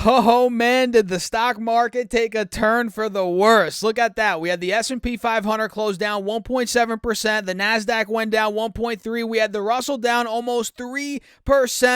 Oh man, did the stock market take a turn for the worse. Look at that. We had the S&P 500 close down 1.7%. The NASDAQ went down 1.3%. We had the Russell down almost 3%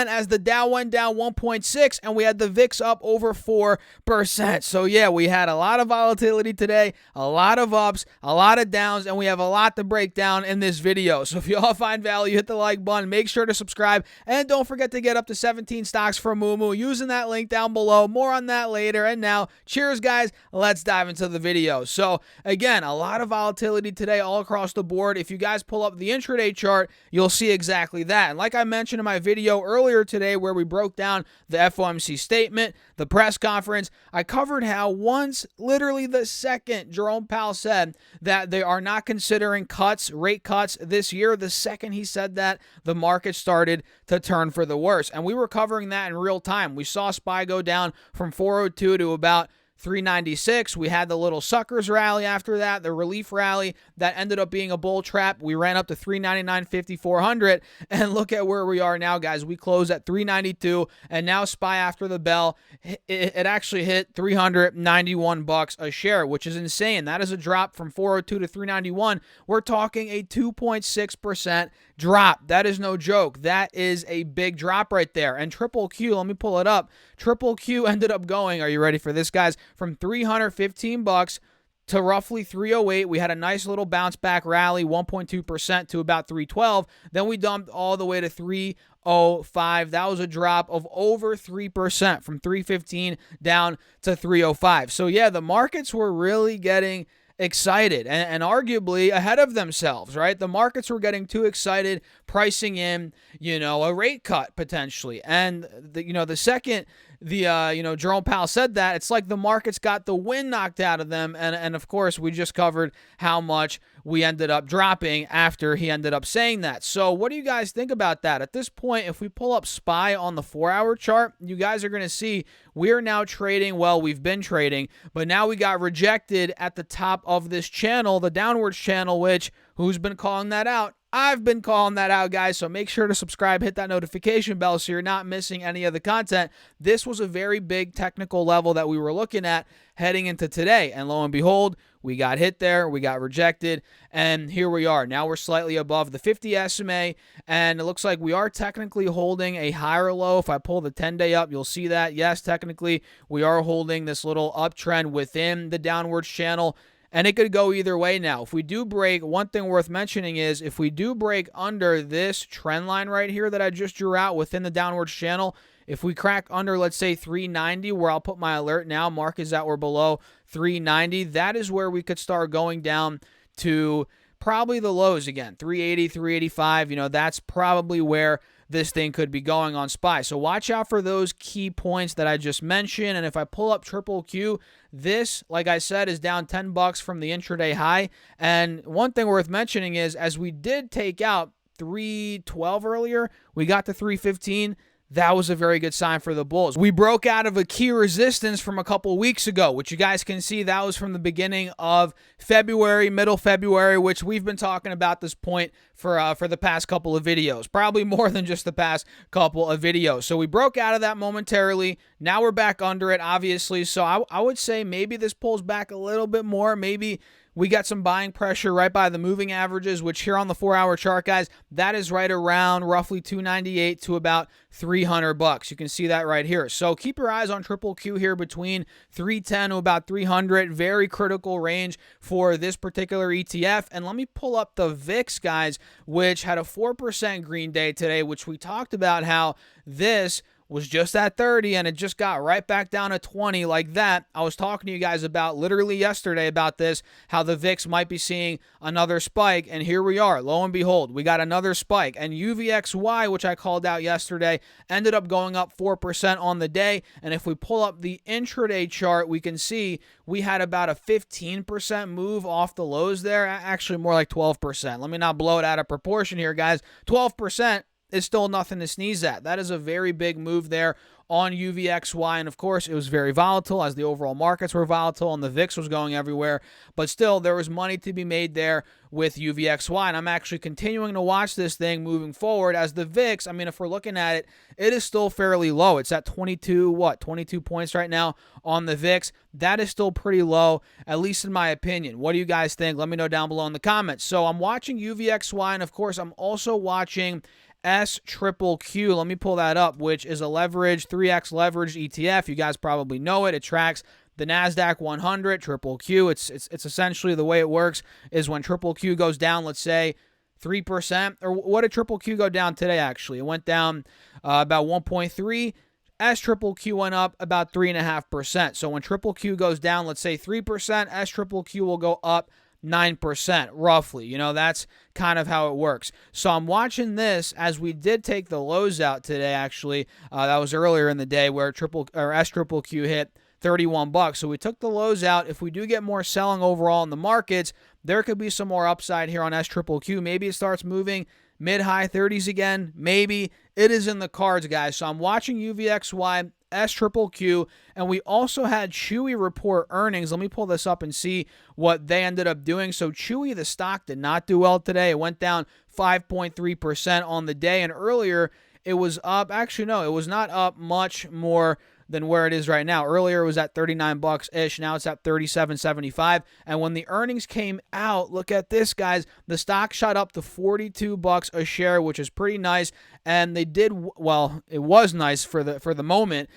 as the Dow went down 1.6%. And we had the VIX up over 4%. So yeah, we had a lot of volatility today, a lot of ups, a lot of downs, and we have a lot to break down in this video. So if you all find value, hit the like button. Make sure to subscribe. And don't forget to get up to 17 stocks from Moomoo using that link down below. More on that later. And now, cheers, guys. Let's dive into the video. So, again, a lot of volatility today all across the board. If you guys pull up the intraday chart, you'll see exactly that. And like I mentioned in my video earlier today where we broke down the FOMC statement, the press conference, I covered how once, literally the second, Jerome Powell said that they are not considering rate cuts this year, the second he said that, the market started to turn for the worse. And we were covering that in real time. We saw SPY go down from 402 to about 396. We had the little suckers rally after that, the relief rally that ended up being a bull trap. We ran up to 399.50, 400, and look at where we are now, guys. We closed at 392, and now SPY after the bell, it actually hit $391 a share, which is insane. That is a drop from 402 to 391. We're talking a 2.6% drop. That is no joke. That is a big drop right there. And Triple Q, let me pull it up. Triple Q ended up going, are you ready for this, guys? From $315 to roughly 308. We had a nice little bounce back rally, 1.2% to about 312. Then we dumped all the way to 305. That was a drop of over 3% from 315 down to 305. So yeah, the markets were really getting excited and arguably ahead of themselves, right? The markets were getting too excited, pricing in, a rate cut potentially. And the second Jerome Powell said that, it's like the markets got the wind knocked out of them. And of course, we just covered how much we ended up dropping after he ended up saying that. So what do you guys think about that? At this point, if we pull up SPY on the 4-hour chart, you guys are going to see we're now trading. Well, we've been trading, but now we got rejected at the top of this channel, the downwards channel, which who's been calling that out? I've been calling that out, guys, so make sure to subscribe, hit that notification bell so you're not missing any of the content. This was a very big technical level that we were looking at heading into today, and lo and behold, we got hit there, we got rejected, and here we are. Now we're slightly above the 50 SMA, and it looks like we are technically holding a higher low. If I pull the 10-day up, you'll see that. Yes, technically, we are holding this little uptrend within the downwards channel. And it could go either way now. If we do break, one thing worth mentioning is if we do break under this trend line right here that I just drew out within the downwards channel, if we crack under, let's say 390, where I'll put my alert now, mark is that we're below 390, that is where we could start going down to probably the lows again, 380, 385. That's probably where this thing could be going on SPY. So watch out for those key points that I just mentioned. And if I pull up Triple Q, this, like I said, is down $10 from the intraday high. And one thing worth mentioning is as we did take out 312 earlier, we got to 315. That was a very good sign for the bulls. We broke out of a key resistance from a couple weeks ago, which you guys can see that was from the beginning of February, middle February, which we've been talking about this point for the past couple of videos, probably more than just the past couple of videos. So we broke out of that momentarily. Now we're back under it, obviously. So I would say maybe this pulls back a little bit more. Maybe we got some buying pressure right by the moving averages, which here on the 4-hour chart, guys, that is right around roughly 298 to about $300. You can see that right here. So keep your eyes on Triple Q here between 310 to about 300. Very critical range for this particular ETF. And let me pull up the VIX, guys, which had a 4% green day today, which we talked about how this was just at 30 and it just got right back down to 20 like that. I was talking to you guys about literally yesterday about this, how the VIX might be seeing another spike, and here we are. Lo and behold, we got another spike, and UVXY, which I called out yesterday, ended up going up 4% on the day. And if we pull up the intraday chart, we can see we had about a 15% move off the lows there, actually more like 12%. Let me not blow it out of proportion here, guys. 12% is still nothing to sneeze at. That is a very big move there on UVXY. And of course, it was very volatile as the overall markets were volatile and the VIX was going everywhere. But still, there was money to be made there with UVXY. And I'm actually continuing to watch this thing moving forward as the VIX, I mean, if we're looking at it, it is still fairly low. It's at 22 points right now on the VIX. That is still pretty low, at least in my opinion. What do you guys think? Let me know down below in the comments. So I'm watching UVXY, and of course, I'm also watching SQQQ. Let me pull that up, which is a 3x leveraged ETF. You guys probably know it. It tracks the NASDAQ 100, QQQ. It's essentially the way it works is when QQQ goes down, let's say 3%, or what did QQQ go down today actually? It went down about 1.3. SQQQ went up about 3.5%. So when QQQ goes down, let's say 3%, SQQQ will go up 9%, roughly. You know, that's kind of how it works. So I'm watching this as we did take the lows out today, actually. That was earlier in the day where SQQQ hit 31 bucks. So we took the lows out. If we do get more selling overall in the markets, there could be some more upside here on SQQQ. Maybe it starts moving mid-high 30s again. Maybe. It is in the cards, guys. So I'm watching UVXY, SQQQ, and we also had Chewy report earnings. Let me pull this up and see what they ended up doing. So Chewy, the stock, did not do well today. It went down 5.3% on the day, and earlier it was up. Actually, no, it was not up much more than where it is right now. Earlier it was at 39 bucks-ish. Now it's at 37.75. And when the earnings came out, look at this, guys. The stock shot up to 42 bucks a share, which is pretty nice. And they did, well, it was nice for the moment.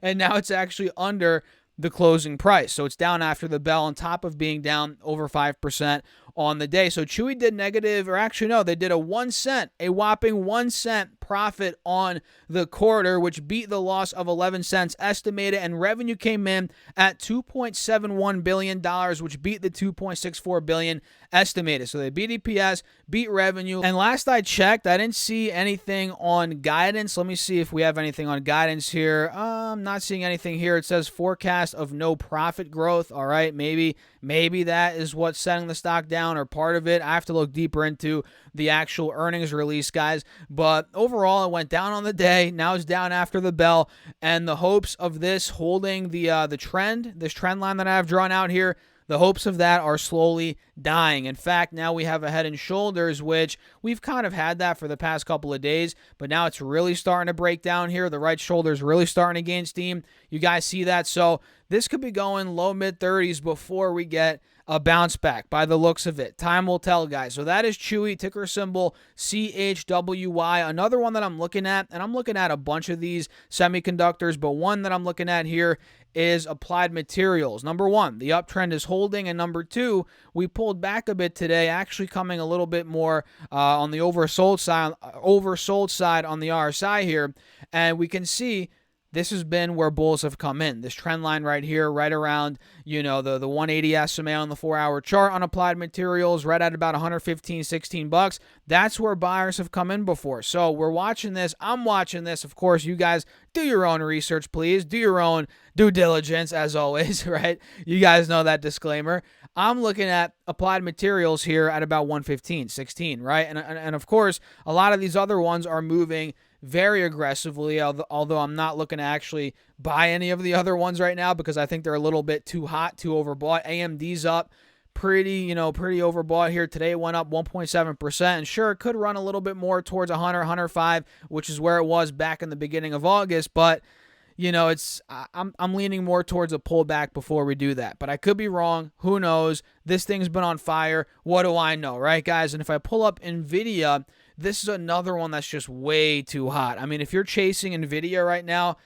And now it's actually under the closing price. So it's down after the bell on top of being down over 5% on the day. So Chewy did negative, or actually no, they did a whopping 1 cent profit on the quarter, which beat the loss of 11 cents estimated, and revenue came in at $2.71 billion, which beat the $2.64 billion estimated. So they beat EPS, beat revenue, and last I checked, I didn't see anything on guidance. Let me see if we have anything on guidance here. I'm not seeing anything here. It says forecast of no profit growth. All right, maybe that is what's setting the stock down, or part of it. I have to look deeper into the actual earnings release, guys. But overall, it went down on the day. Now it's down after the bell, and the hopes of this holding this trend line that I have drawn out here, the hopes of that are slowly dying. In fact, now we have a head and shoulders, which we've kind of had that for the past couple of days, but now it's really starting to break down here. The right shoulder is really starting to gain steam. You guys see that? So this could be going low mid 30s before we get a bounce back by the looks of it. Time will tell, guys. So that is Chewy, ticker symbol CHWY. Another one that I'm looking at, and I'm looking at a bunch of these semiconductors, but one that I'm looking at here is Applied Materials. Number one, the uptrend is holding, and number two, we pulled back a bit today, actually coming a little bit more on the oversold side on the RSI here, and we can see this has been where bulls have come in. This trend line right here, right around, the 180 SMA on the 4-hour chart on Applied Materials, right at about 115, 16 bucks. That's where buyers have come in before. So we're watching this. I'm watching this. Of course, you guys do your own research, please. Do your own due diligence, as always, right? You guys know that disclaimer. I'm looking at Applied Materials here at about 115, 16, right? And of course, a lot of these other ones are moving very aggressively, although I'm not looking to actually buy any of the other ones right now because I think they're a little bit too hot, too overbought. AMD's up pretty overbought here. Today it went up 1.7%, and sure, it could run a little bit more towards 100, 105, which is where it was back in the beginning of August, but I'm leaning more towards a pullback before we do that. But I could be wrong. Who knows? This thing's been on fire. What do I know, right, guys? And if I pull up NVIDIA, this is another one that's just way too hot. I mean, if you're chasing NVIDIA right now,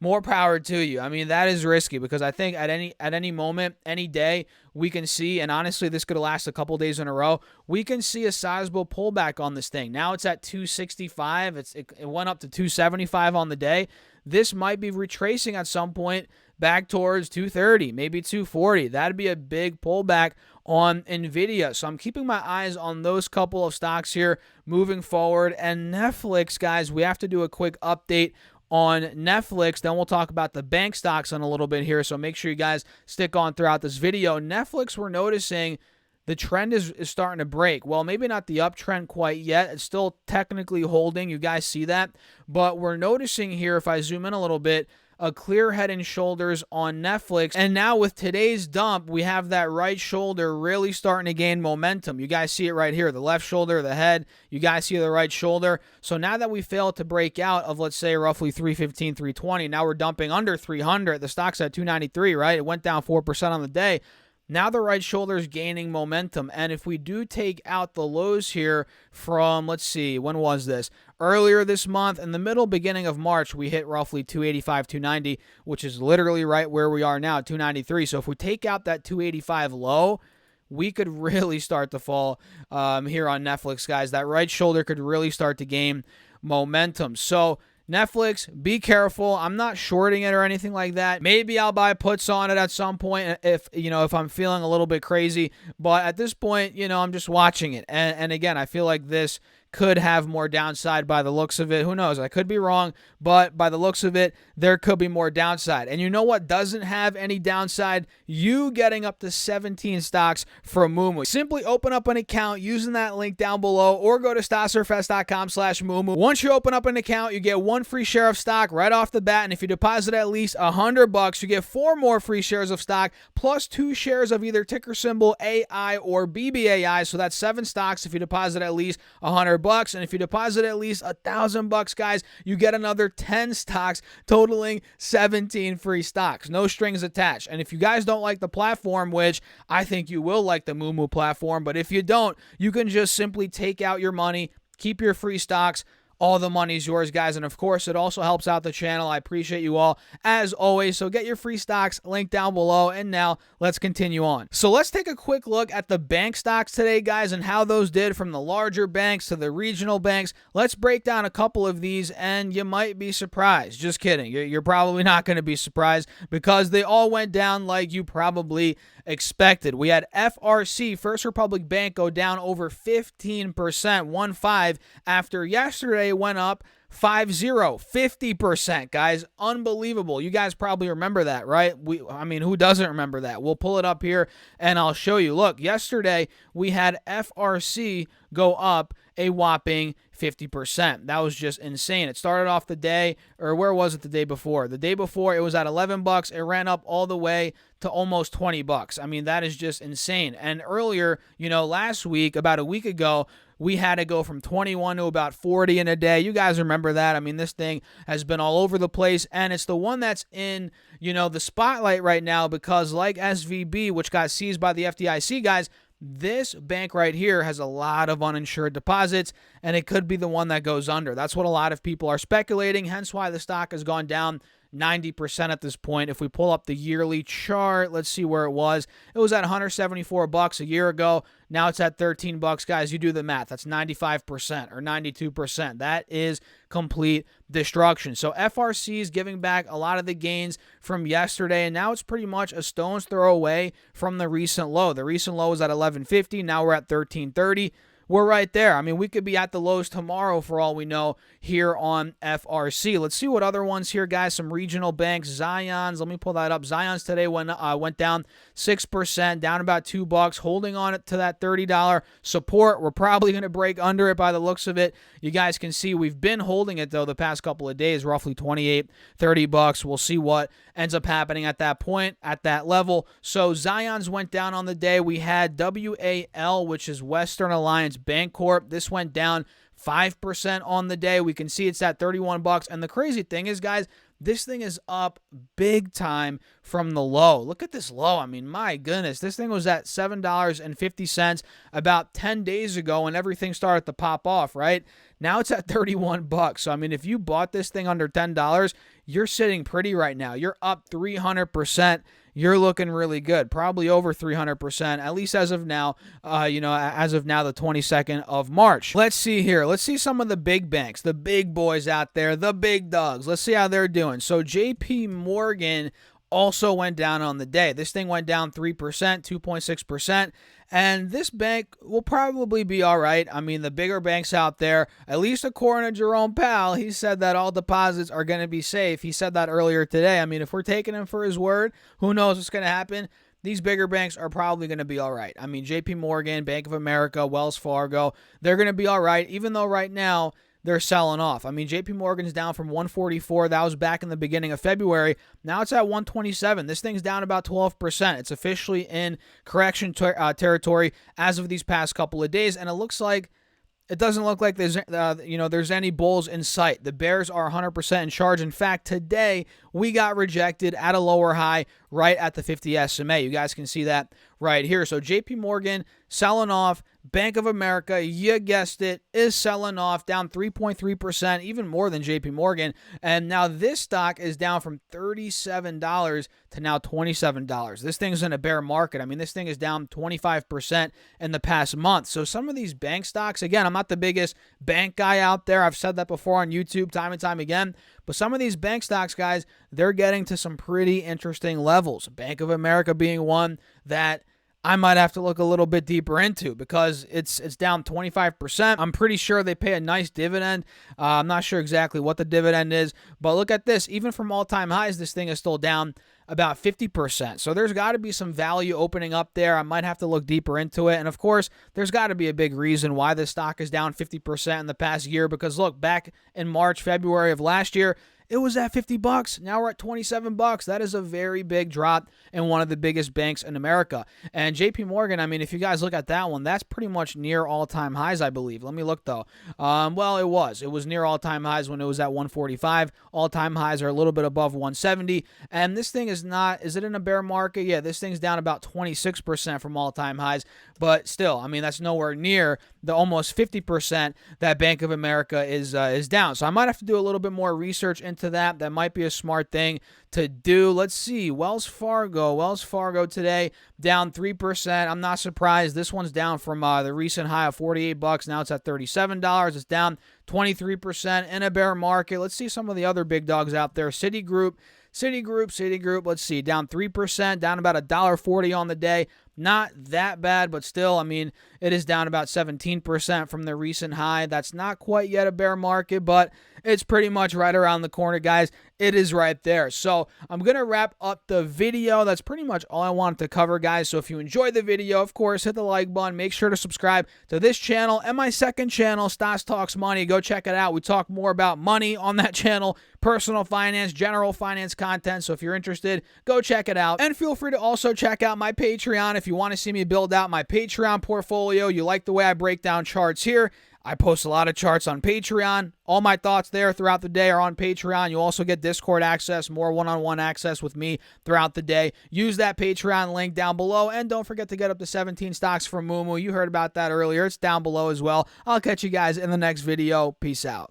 more power to you. I mean, that is risky because I think at any moment, any day, we can see, and honestly, this could last a couple days in a row, we can see a sizable pullback on this thing. Now it's at 265. It went up to 275 on the day. This might be retracing at some point back towards 230, maybe 240. That'd be a big pullback on NVIDIA. So I'm keeping my eyes on those couple of stocks here moving forward. And Netflix, guys, we have to do a quick update on Netflix. Then we'll talk about the bank stocks in a little bit here. So make sure you guys stick on throughout this video. Netflix, we're noticing the trend is starting to break. Well, maybe not the uptrend quite yet. It's still technically holding. You guys see that? But we're noticing here, if I zoom in a little bit, a clear head and shoulders on Netflix. And now with today's dump, we have that right shoulder really starting to gain momentum. You guys see it right here, the left shoulder, the head. You guys see the right shoulder. So now that we failed to break out of, let's say, roughly 315, 320, now we're dumping under 300. The stock's at 293, right? It went down 4% on the day. Now the right shoulder is gaining momentum. And if we do take out the lows here from, let's see, when was this? Earlier this month, in the beginning of March, we hit roughly 285, 290, which is literally right where we are now, 293. So if we take out that 285 low, we could really start to fall here on Netflix, guys. That right shoulder could really start to gain momentum. So Netflix, be careful. I'm not shorting it or anything like that. Maybe I'll buy puts on it at some point if I'm feeling a little bit crazy. But at this point, I'm just watching it. And again, I feel like this could have more downside by the looks of it. Who knows? I could be wrong, but by the looks of it, there could be more downside. And you know what doesn't have any downside? You getting up to 17 stocks from Moomoo. Simply open up an account using that link down below or go to stosserfest.com/Moomoo. Once you open up an account, you get 1 free share of stock right off the bat. And if you deposit at least $100, you get 4 more free shares of stock plus 2 shares of either ticker symbol AI or BBAI. So that's 7 stocks if you deposit at least $100. And if you deposit at least $1,000, guys, you get another 10 stocks, totaling 17 free stocks. No strings attached. And if you guys don't like the platform, which I think you will like the Moomoo platform, but if you don't, you can just simply take out your money, keep your free stocks. All the money's yours, guys. And of course, it also helps out the channel. I appreciate you all as always. So get your free stocks, link down below. And now let's continue on. So let's take a quick look at the bank stocks today, guys, and how those did from the larger banks to the regional banks. Let's break down a couple of these and you might be surprised. Just kidding. You're probably not going to be surprised because they all went down like you probably expected. We had FRC, First Republic Bank, go down over 15%, 1.5, after yesterday went up 50%, guys. Unbelievable. You guys probably remember that, right? Who doesn't remember that? We'll pull it up here and I'll show you. Look, yesterday we had FRC go up a whopping 50%. That was just insane. It started off the day, or where was it the day before? The day before it was at $11. It ran up all the way to almost $20. That is just insane. And earlier, last week, about a week ago, we had to go from 21 to about 40 in a day. You guys remember that. This thing has been all over the place, and it's the one that's in, the spotlight right now because like SVB, which got seized by the FDIC, guys, this bank right here has a lot of uninsured deposits, and it could be the one that goes under. That's what a lot of people are speculating, hence why the stock has gone down 90% at this point. If we pull up the yearly chart, let's see where it was. It was at $174 a year ago. Now it's at $13, guys. You do the math. That's 95% or 92%. That is complete destruction. So FRC is giving back a lot of the gains from yesterday, and now it's pretty much a stone's throw away from the recent low. The recent low was at $11.50. Now we're at $13.30. We're right there. We could be at the lows tomorrow for all we know here on FRC. Let's see what other ones here, guys. Some regional banks. Zions. Let me pull that up. Zions today went down 6%, down about $2, holding on it to that $30 support. We're probably going to break under it by the looks of it. You guys can see we've been holding it, though, the past couple of days, roughly $28, $30. We'll see what ends up happening at that point, at that level. So Zions went down on the day. We had WAL, which is Western Alliance Bancorp. This went down 5% on the day. We can see it's at $31. And the crazy thing is, guys, this thing is up big time from the low. Look at this low. My goodness. This thing was at $7.50 about 10 days ago when everything started to pop off, right? Now it's at $31. So, if you bought this thing under $10, you're sitting pretty right now. You're up 300%. You're looking really good, probably over 300%, at least as of now, as of now, the 22nd of March. Let's see here. Let's see some of the big banks, the big boys out there, the big dogs. Let's see how they're doing. So JP Morgan also went down on the day. This thing went down 3%, 2.6%. And this bank will probably be all right. The bigger banks out there, at least according to Jerome Powell, he said that all deposits are going to be safe. He said that earlier today. If we're taking him for his word, who knows what's going to happen? these bigger banks are probably going to be all right. I mean, JP Morgan, Bank of America, Wells Fargo, they're going to be all right, even though right now they're selling off. I mean, JP Morgan's down from 144. That was back in the beginning of February. Now it's at 127. This thing's down about 12%. It's officially in correction territory as of these past couple of days, and it doesn't look like there's any bulls in sight. The bears are 100% in charge. In fact, today we got rejected at a lower high right at the 50 SMA. You guys can see that right here. So JP Morgan selling off. Bank of America, you guessed it, is selling off, down 3.3%, even more than JP Morgan. And now this stock is down from $37 to now $27. This thing's in a bear market. I mean, this thing is down 25% in the past month. So some of these bank stocks, again, I'm not the biggest bank guy out there. I've said that before on YouTube time and time again. But some of these bank stocks, guys, they're getting to some pretty interesting levels. Bank of America being one that I might have to look a little bit deeper into because it's down 25%. I'm pretty sure they pay a nice dividend. I'm not sure exactly what the dividend is, but look at this. Even from all-time highs, this thing is still down about 50%. So there's got to be some value opening up there. I might have to look deeper into it. And of course, there's got to be a big reason why this stock is down 50% in the past year because look, back in March, February of last year, it was at $50. Now we're at $27. That is a very big drop in one of the biggest banks in America. And JP Morgan, I mean, if you guys look at that one, that's pretty much near all-time highs, I believe. Let me look, though. Well, it was. It was near all-time highs when it was at 145. All-time highs are a little bit above 170. And this thing is it in a bear market? Yeah, this thing's down about 26% from all-time highs. But still, I mean, that's nowhere near the almost 50% that Bank of America is down. So I might have to do a little bit more research into that. That might be a smart thing to do. Let's see. Wells Fargo today down 3%. I'm not surprised. This one's down from the recent high of $48. Now it's at $37. It's down 23% in a bear market. Let's see some of the other big dogs out there. Citigroup, let's see, down 3%, down about $1.40 on the day. Not that bad, but still, I mean, it is down about 17% from the recent high. That's not quite yet a bear market, but it's pretty much right around the corner, guys. It is right there. So I'm going to wrap up the video. That's pretty much all I wanted to cover, guys. So if you enjoyed the video, of course, hit the like button. Make sure to subscribe to this channel and my second channel, Stas Talks Money. Go check it out. We talk more about money on that channel, personal finance, general finance content. So if you're interested, go check it out. And feel free to also check out my Patreon if you want to see me build out my Patreon portfolio. You like the way I break down charts here. I post a lot of charts on Patreon. All my thoughts there throughout the day are on Patreon. You also get Discord access, more one-on-one access with me throughout the day. Use that Patreon link down below. And don't forget to get up to 17 stocks from Moomoo. You heard about that earlier. It's down below as well. I'll catch you guys in the next video. Peace out.